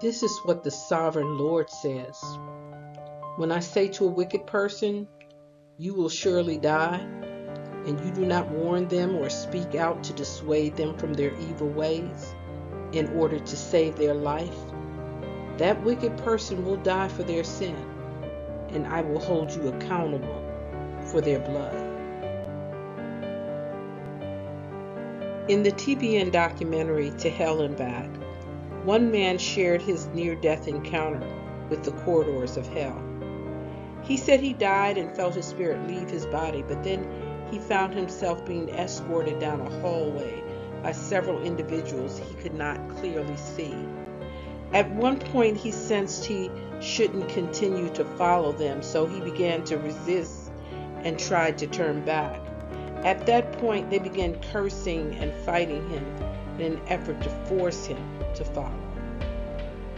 This is what the sovereign Lord says. When I say to a wicked person, you will surely die, and you do not warn them or speak out to dissuade them from their evil ways in order to save their life, that wicked person will die for their sin, and I will hold you accountable for their blood. In the TBN documentary To Hell and Back, one man shared his near-death encounter with the corridors of hell. He said he died and felt his spirit leave his body, but then he found himself being escorted down a hallway by several individuals he could not clearly see. At one point, he sensed he shouldn't continue to follow them, so he began to resist and tried to turn back. At that point, they began cursing and fighting him in an effort to force him to follow.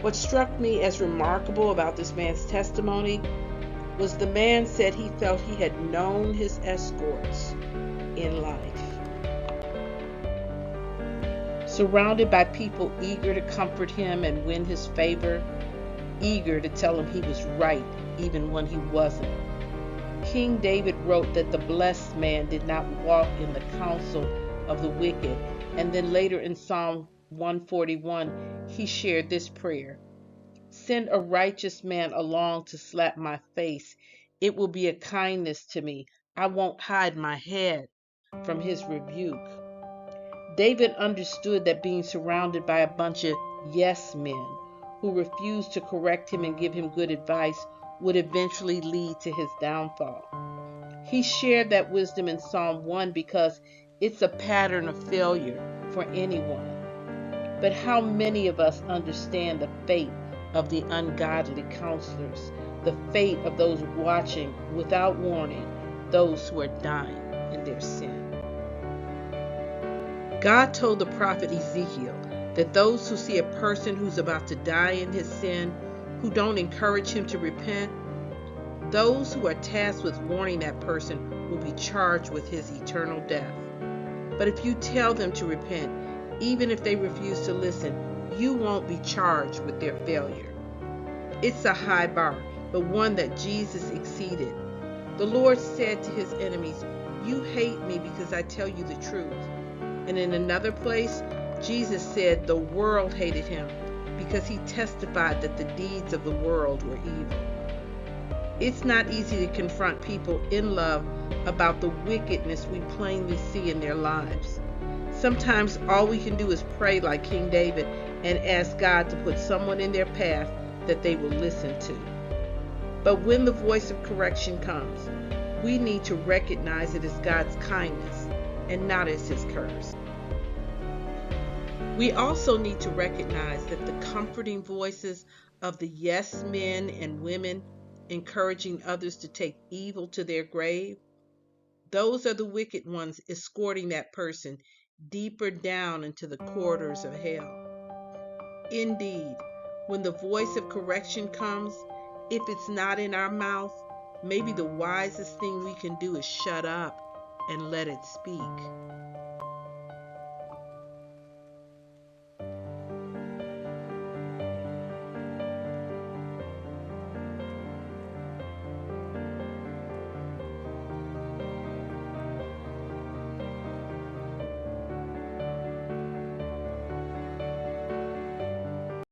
What struck me as remarkable about this man's testimony was the man said he felt he had known his escorts in life. Surrounded by people eager to comfort him and win his favor, eager to tell him he was right even when he wasn't. King David wrote that the blessed man did not walk in the counsel of the wicked, and then later in Psalm 141 he shared this prayer: send a righteous man along to slap my face. It will be a kindness to me. I won't hide my head from his rebuke. David understood that being surrounded by a bunch of yes men who refused to correct him and give him good advice would eventually lead to his downfall. He shared that wisdom in Psalm 1 because it's a pattern of failure for anyone. But how many of us understand the fate of the ungodly counselors, the fate of those watching without warning, those who are dying in their sin? God told the prophet Ezekiel that those who see a person who's about to die in his sin, who don't encourage him to repent, those who are tasked with warning that person will be charged with his eternal death. But if you tell them to repent, even if they refuse to listen, you won't be charged with their failure. It's a high bar, but one that Jesus exceeded. The Lord said to his enemies, you hate me because I tell you the truth. And in another place, Jesus said the world hated him because he testified that the deeds of the world were evil. It's not easy to confront people in love about the wickedness we plainly see in their lives. Sometimes all we can do is pray like King David and ask God to put someone in their path that they will listen to. But when the voice of correction comes, we need to recognize it as God's kindness and not as his curse. We also need to recognize that the comforting voices of the yes men and women encouraging others to take evil to their grave, those are the wicked ones escorting that person deeper down into the corridors of hell. Indeed, when the voice of correction comes, if it's not in our mouth, maybe the wisest thing we can do is shut up and let it speak.